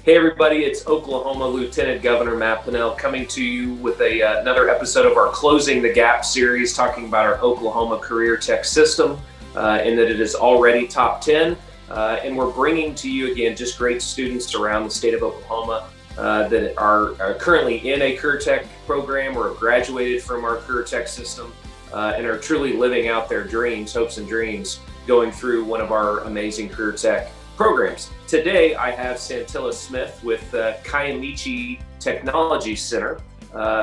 Hey everybody, it's Oklahoma Lieutenant Governor Matt Pinnell coming to you with another episode of our Closing the Gap series, talking about our Oklahoma CareerTech system and that it is already top 10. And we're bringing to you again just great students around the state of Oklahoma that are currently in a CareerTech program or have graduated from our CareerTech system and are truly living out their dreams, hopes and dreams, going through one of our amazing CareerTech programs. Today, I have Santilla Smith with Kiamichi Technology Center,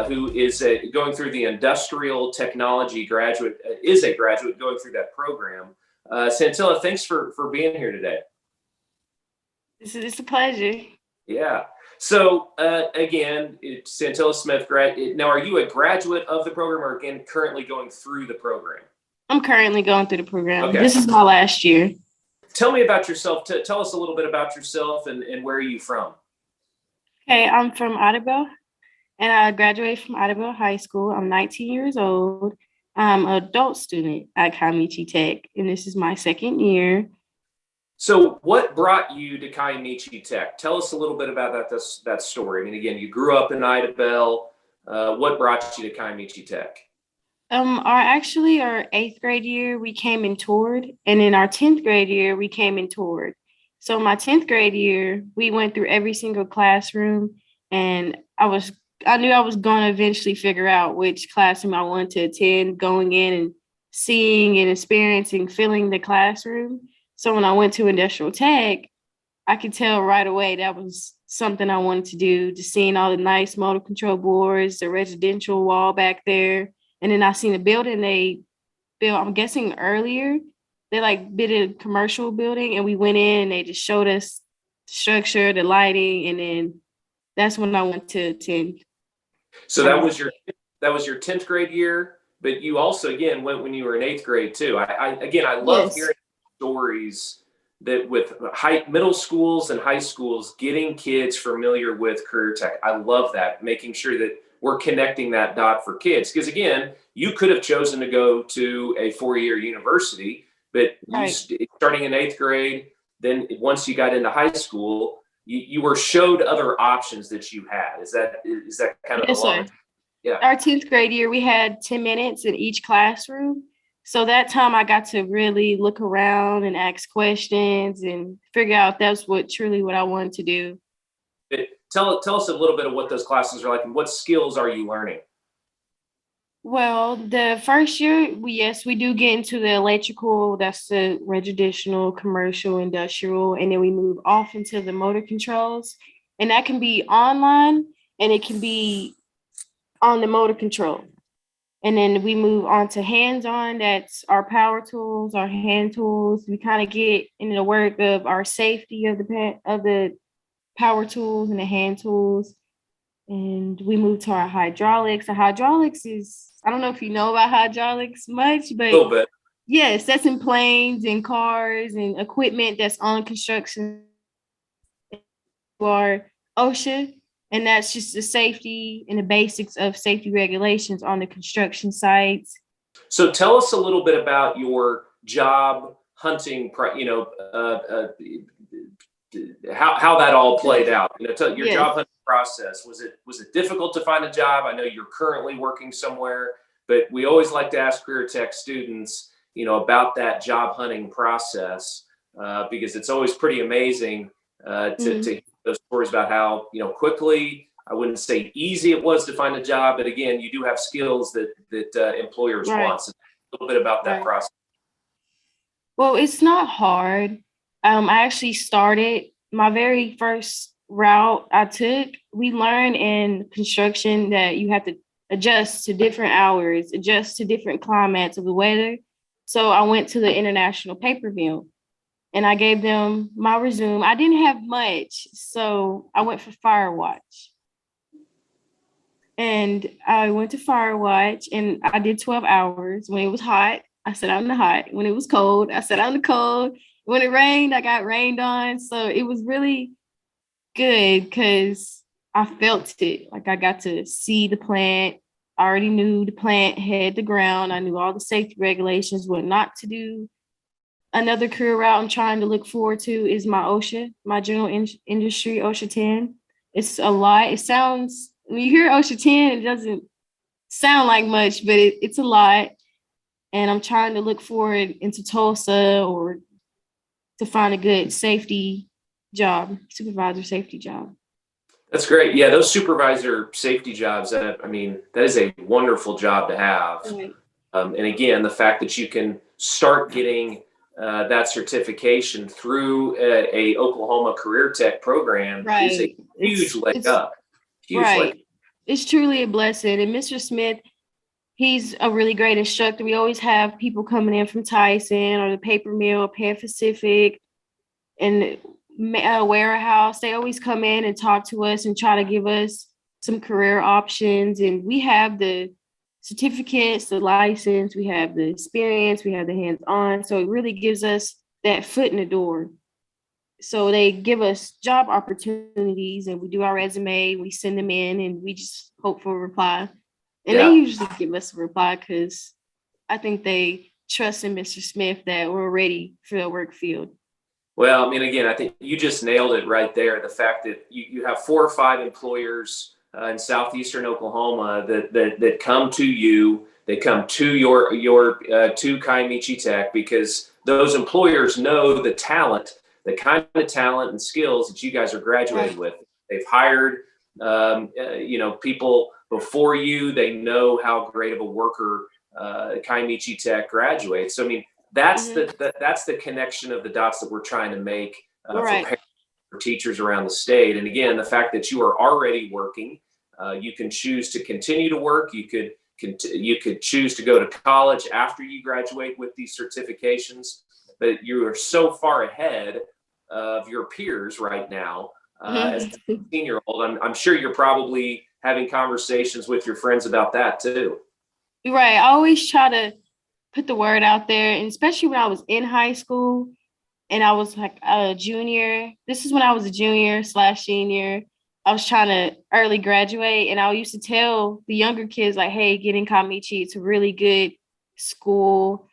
who is going through the industrial technology graduate, is a graduate going through that program. Santilla, thanks for being here today. It's a pleasure. Yeah. So again, it's Santilla Smith. Now, are you a graduate of the program or again currently going through the program? I'm currently going through the program. Okay. This is my last year. Tell me about yourself. Tell us a little bit about yourself and where are you from? Okay, I'm from Idabel, and I graduated from Idabel High School. I'm 19 years old. I'm an adult student at Kiamichi Tech, and this is my second year. So what brought you to Kiamichi Tech? Tell us a little bit about that story. I mean, again, you grew up in Idabel. What brought you to Kiamichi Tech? Our 8th grade year, we came and toured, and in our 10th grade year, we came and toured. So my 10th grade year, we went through every single classroom, and I knew I was going to eventually figure out which classroom I wanted to attend, going in and seeing and experiencing, feeling the classroom. So when I went to industrial tech, I could tell right away that was something I wanted to do, just seeing all the nice motor control boards, the residential wall back there. And then I seen the building they built, I'm guessing earlier, they built a commercial building, and we went in and they just showed us the structure, the lighting, and then that's when I went to attend. So that was your 10th grade year, but you also again went when you were in 8th grade too. I love Yes. hearing stories that with middle schools and high schools getting kids familiar with CareerTech. I love that, making sure that we're connecting that dot for kids. Because again, you could have chosen to go to a 4-year university, but Right. starting in 8th grade, then once you got into high school, you were showed other options that you had. Is that kind of Yes, the long? sir. Yeah. Our 10th grade year, we had 10 minutes in each classroom. So that time I got to really look around and ask questions and figure out if that's truly what I wanted to do. Tell us a little bit of what those classes are like and what skills are you learning? Well, the first year, we do get into the electrical, that's the residential, commercial, industrial, and then we move off into the motor controls. And that can be online and it can be on the motor control. And then we move on to hands-on, that's our power tools, our hand tools. We kind of get into the work of our safety of the power tools and the hand tools. And we moved to our hydraulics. The hydraulics is, I don't know if you know about hydraulics much, but A little bit. yes, that's in planes and cars and equipment that's on construction or OSHA. And that's just the safety and the basics of safety regulations on the construction sites. So tell us a little bit about your job hunting, how that all played out. Your Yes. job hunting process. Was it difficult to find a job? I know you're currently working somewhere, but we always like to ask CareerTech students, about that job hunting process because it's always pretty amazing to hear those stories about how quickly, I wouldn't say easy it was to find a job, but again, you do have skills that employers Right. want. So a little bit about that Right. process. Well, it's not hard. I actually started my very first route I took. We learned in construction that you have to adjust to different hours, adjust to different climates of the weather. So I went to the International Paper Mill and I gave them my resume. I didn't have much, so I went for Firewatch. And I went to Firewatch and I did 12 hours. When it was hot, I sat out in the hot. When it was cold, I sat out in the cold. When it rained, I got rained on. So it was really good because I felt it. I got to see the plant. I already knew the plant head to ground. I knew all the safety regulations, what not to do. Another career route I'm trying to look forward to is my OSHA, my general industry, OSHA 10. It's a lot. It sounds, when you hear OSHA 10, it doesn't sound like much, but it's a lot. And I'm trying to look forward into Tulsa or to find a good safety job, supervisor safety job. That's great. Yeah, those supervisor safety jobs, I mean, that is a wonderful job to have. Right. And again, the fact that you can start getting that certification through a Oklahoma CareerTech program is a Right. huge leg It's up. Huge leg. right. It's truly a blessing. And Mr. Smith, he's a really great instructor. We always have people coming in from Tyson or the Paper Mill, Pan Pacific, and Warehouse. They always come in and talk to us and try to give us some career options. And we have the certificates, the license, we have the experience, we have the hands-on. So it really gives us that foot in the door. So they give us job opportunities and we do our resume, we send them in and we just hope for a reply. And they usually give us a reply because I think they trust in Mr. Smith that we're ready for the work field. Well, I mean, again, I think you just nailed it right there. The fact that you have 4 or 5 employers in southeastern Oklahoma that come to you, they come to your to Kiamichi Tech because those employers know the talent, the kind of talent and skills that you guys are graduating with. They've hired, people before you. They know how great of a worker Kiamichi Tech graduates. So I mean, that's the connection of the dots that we're trying to make for teachers around the state. And again, the fact that you are already working, you can choose to continue to work. You could choose to go to college after you graduate with these certifications. But you are so far ahead of your peers right now. As a 15-year-old, I'm sure you're probably having conversations with your friends about that too. Right. I always try to put the word out there, and especially when I was in high school and I was like a junior. This is when I was a junior/senior. I was trying to early graduate, and I used to tell the younger kids like, hey, get in Kiamichi. It's a really good school.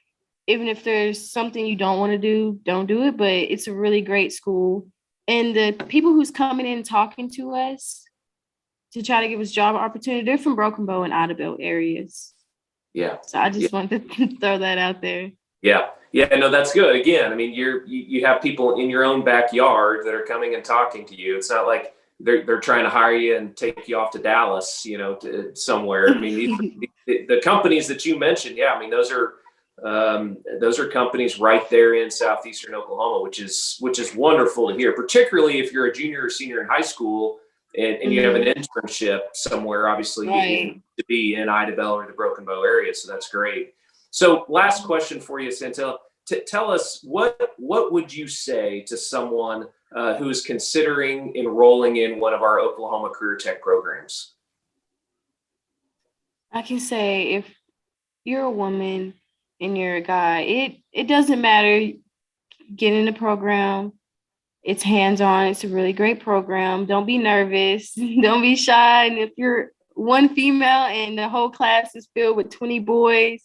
Even if there's something you don't want to do, don't do it, but it's a really great school. And the people who's coming in talking to us to try to give us job opportunity, they're from Broken Bow and Idabel areas. Yeah. So I just wanted to throw that out there. Yeah. Yeah. No, that's good. Again, I mean, you have people in your own backyard that are coming and talking to you. It's not like they're trying to hire you and take you off to Dallas, to somewhere. I mean, the companies that you mentioned, yeah, I mean, those are companies right there in southeastern Oklahoma, which is wonderful to hear, particularly if you're a junior or senior in high school and you have an internship somewhere, obviously to be in Idabel or the Broken Bow area. So that's great. So last question for you, Santilla. Tell us what would you say to someone who is considering enrolling in one of our Oklahoma CareerTech programs? I can say if you're a woman and you're a guy, it doesn't matter. Get in the program. It's hands-on. It's a really great program. Don't be nervous. Don't be shy. And if you're one female and the whole class is filled with 20 boys,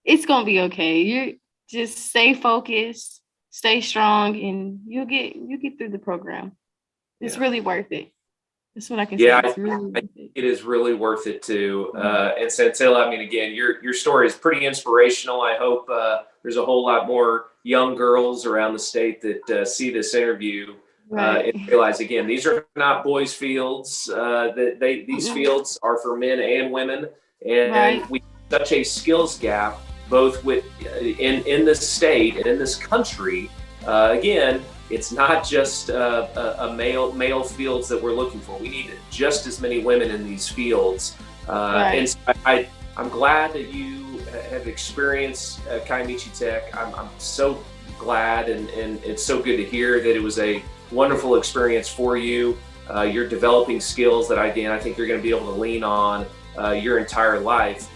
it's going to be okay. You just stay focused, stay strong, and you'll get through the program. It's really worth it. That's what I can say. It's really worth it. It is really worth it too. And Santilla, I mean, again, your story is pretty inspirational. I hope there's a whole lot more young girls around the state that see this interview and realize, again, these are not boys' fields. These fields are for men and women, and we have such a skills gap both in this state and in this country. Again, it's not just a male fields that we're looking for. We need just as many women in these fields. And so I'm glad that you have experienced Kiamichi Tech. I'm so glad, and it's so good to hear that it was a wonderful experience for you. You're developing skills that, again, I think you're going to be able to lean on your entire life.